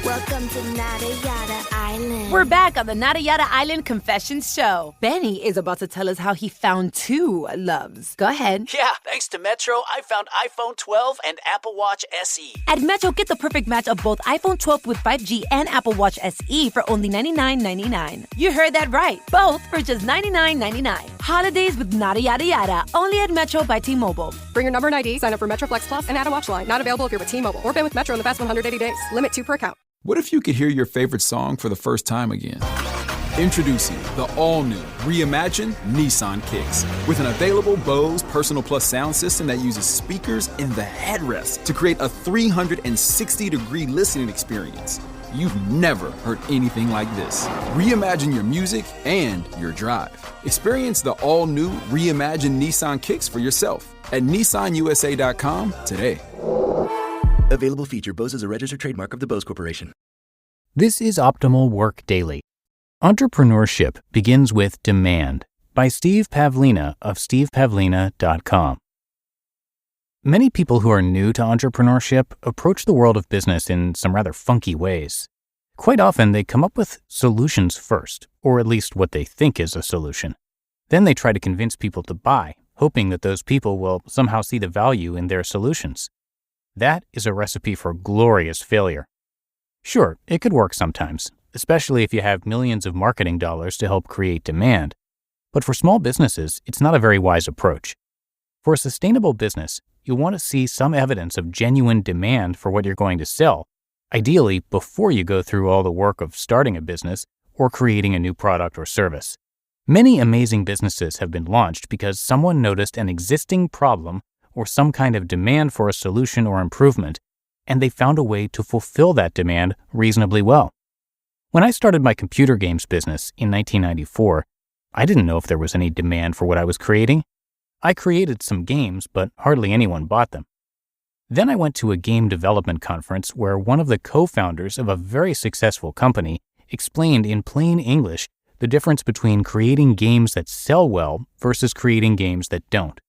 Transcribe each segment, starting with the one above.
Welcome to Nada Yada Island. We're back on the Nada Yada Island Confessions Show. Benny is about to tell us how he found two loves. Go ahead. Yeah, thanks to Metro, I found iPhone 12 and Apple Watch SE. At Metro, get the perfect match of both iPhone 12 with 5G and Apple Watch SE for only $99.99. You heard that right. Both for just $99.99. Holidays with Nada Yada Yada. Only at Metro by T-Mobile. Bring your number and ID, sign up for Metro Flex Plus, and add a watch line. Not available if you're with T-Mobile or been with Metro in the past 180 days. Limit 2 per account. What if you could hear your favorite song for the first time again? Introducing the all-new, reimagined Nissan Kicks. With an available Bose Personal Plus sound system that uses speakers in the headrest to create a 360-degree listening experience. You've never heard anything like this. Reimagine your music and your drive. Experience the all-new, reimagined Nissan Kicks for yourself at nissanusa.com today. Available feature. Bose is a registered trademark of the Bose Corporation. This is Optimal Work Daily. Entrepreneurship begins with demand by Steve Pavlina of stevepavlina.com. Many people who are new to entrepreneurship approach the world of business in some rather funky ways. Quite often, they come up with solutions first, or at least what they think is a solution. Then they try to convince people to buy, hoping that those people will somehow see the value in their solutions. That is a recipe for glorious failure. Sure, it could work sometimes, especially if you have millions of marketing dollars to help create demand. But for small businesses, it's not a very wise approach. For a sustainable business, you'll want to see some evidence of genuine demand for what you're going to sell, ideally before you go through all the work of starting a business or creating a new product or service. Many amazing businesses have been launched because someone noticed an existing problem or some kind of demand for a solution or improvement, and they found a way to fulfill that demand reasonably well. When I started my computer games business in 1994, I didn't know if there was any demand for what I was creating. I created some games, but hardly anyone bought them. Then I went to a game development conference where one of the co-founders of a very successful company explained in plain English the difference between creating games that sell well versus creating games that don't.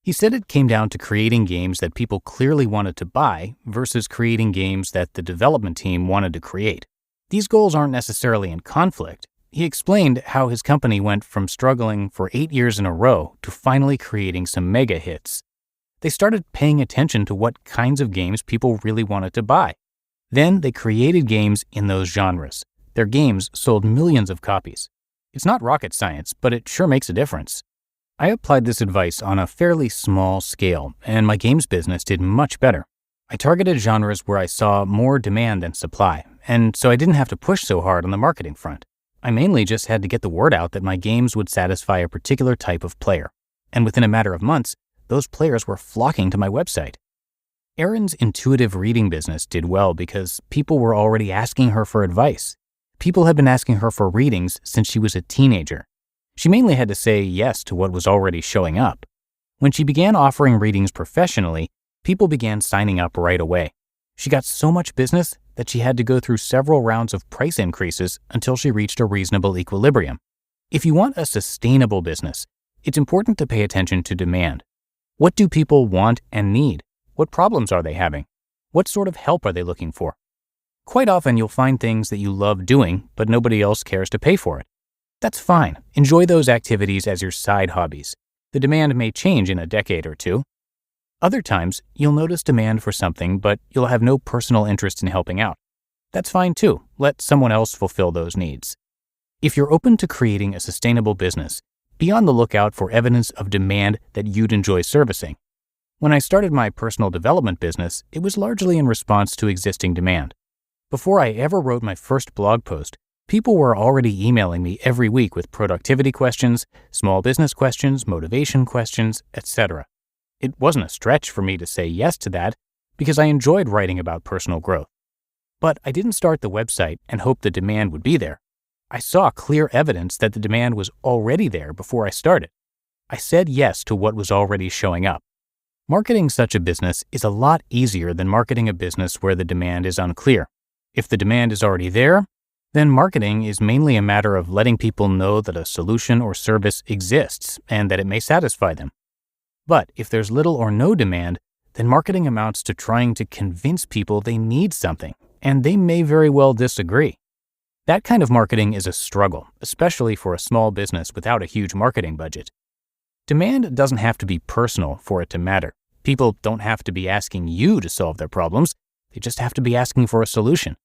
He said it came down to creating games that people clearly wanted to buy versus creating games that the development team wanted to create. These goals aren't necessarily in conflict. He explained how his company went from struggling for 8 years in a row to finally creating some mega hits. They started paying attention to what kinds of games people really wanted to buy. Then they created games in those genres. Their games sold millions of copies. It's not rocket science, but it sure makes a difference. I applied this advice on a fairly small scale, and my games business did much better. I targeted genres where I saw more demand than supply, and so I didn't have to push so hard on the marketing front. I mainly just had to get the word out that my games would satisfy a particular type of player, and within a matter of months, those players were flocking to my website. Erin's intuitive reading business did well because people were already asking her for advice. People had been asking her for readings since she was a teenager. She mainly had to say yes to what was already showing up. When she began offering readings professionally, people began signing up right away. She got so much business that she had to go through several rounds of price increases until she reached a reasonable equilibrium. If you want a sustainable business, it's important to pay attention to demand. What do people want and need? What problems are they having? What sort of help are they looking for? Quite often you'll find things that you love doing, but nobody else cares to pay for it. That's fine. Enjoy those activities as your side hobbies. The demand may change in a decade or two. Other times, you'll notice demand for something, but you'll have no personal interest in helping out. That's fine too. Let someone else fulfill those needs. If you're open to creating a sustainable business, be on the lookout for evidence of demand that you'd enjoy servicing. When I started my personal development business, it was largely in response to existing demand. Before I ever wrote my first blog post, people were already emailing me every week with productivity questions, small business questions, motivation questions, etc. It wasn't a stretch for me to say yes to that because I enjoyed writing about personal growth. But I didn't start the website and hope the demand would be there. I saw clear evidence that the demand was already there before I started. I said yes to what was already showing up. Marketing such a business is a lot easier than marketing a business where the demand is unclear. If the demand is already there, then marketing is mainly a matter of letting people know that a solution or service exists and that it may satisfy them. But if there's little or no demand, then marketing amounts to trying to convince people they need something, and they may very well disagree. That kind of marketing is a struggle, especially for a small business without a huge marketing budget. Demand doesn't have to be personal for it to matter. People don't have to be asking you to solve their problems. They just have to be asking for a solution.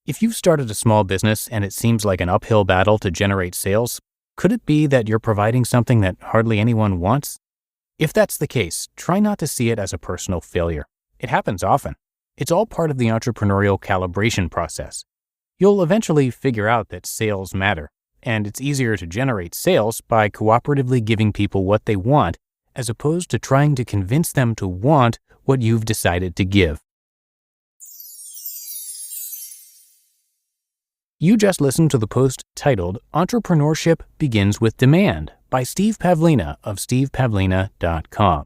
If you've started a small business and it seems like an uphill battle to generate sales, could it be that you're providing something that hardly anyone wants? If that's the case, try not to see it as a personal failure. It happens often. It's all part of the entrepreneurial calibration process. You'll eventually figure out that sales matter, and it's easier to generate sales by cooperatively giving people what they want as opposed to trying to convince them to want what you've decided to give. You just listened to the post titled Entrepreneurship Begins with Demand by Steve Pavlina of stevepavlina.com.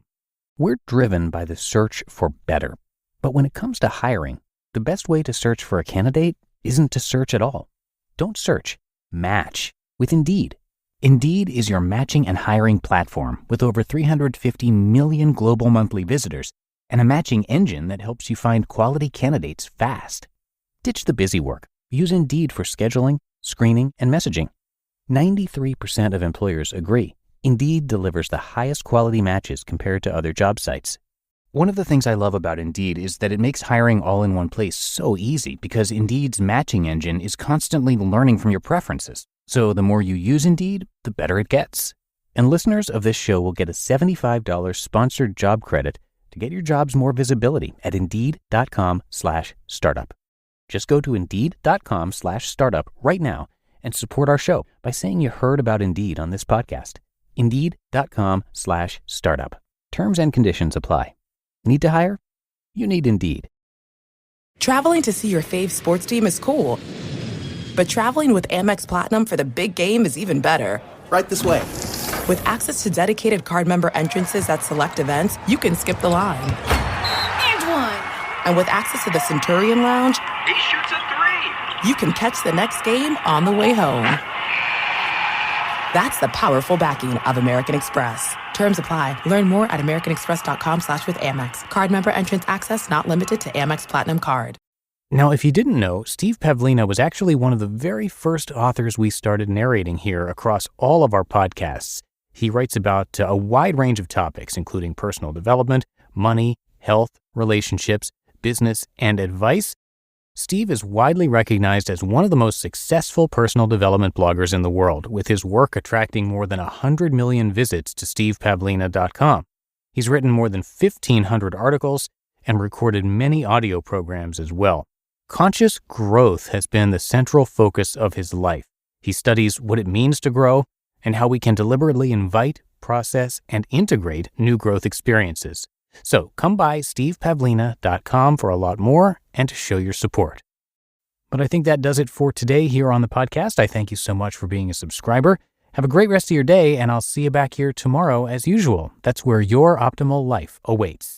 We're driven by the search for better. But when it comes to hiring, the best way to search for a candidate isn't to search at all. Don't search. Match with Indeed. Indeed is your matching and hiring platform with over 350 million global monthly visitors and a matching engine that helps you find quality candidates fast. Ditch the busy work. Use Indeed for scheduling, screening, and messaging. 93% of employers agree. Indeed delivers the highest quality matches compared to other job sites. One of the things I love about Indeed is that it makes hiring all in one place so easy because Indeed's matching engine is constantly learning from your preferences. So the more you use Indeed, the better it gets. And listeners of this show will get a $75 sponsored job credit to get your jobs more visibility at Indeed.com/startup. Just go to Indeed.com/startup right now and support our show by saying you heard about Indeed on this podcast. Indeed.com/startup. Terms and conditions apply. Need to hire? You need Indeed. Traveling to see your fave sports team is cool, but traveling with Amex Platinum for the big game is even better. Right this way. With access to dedicated card member entrances at select events, you can skip the line. And one. And with access to the Centurion Lounge, He shoots a three. you can catch the next game on the way home. That's the powerful backing of American Express. Terms apply. Learn more at americanexpress.com/withAmex. Card member entrance access not limited to Amex Platinum Card. Now, if you didn't know, Steve Pavlina was actually one of the very first authors we started narrating here across all of our podcasts. He writes about a wide range of topics, including personal development, money, health, relationships, business, and advice. Steve is widely recognized as one of the most successful personal development bloggers in the world, with his work attracting more than 100 million visits to stevepavlina.com. He's written more than 1,500 articles and recorded many audio programs as well. Conscious growth has been the central focus of his life. He studies what it means to grow and how we can deliberately invite, process, and integrate new growth experiences. So come by stevepavlina.com for a lot more and to show your support. But I think that does it for today here on the podcast. I thank you so much for being a subscriber. Have a great rest of your day, and I'll see you back here tomorrow as usual. That's where your optimal life awaits.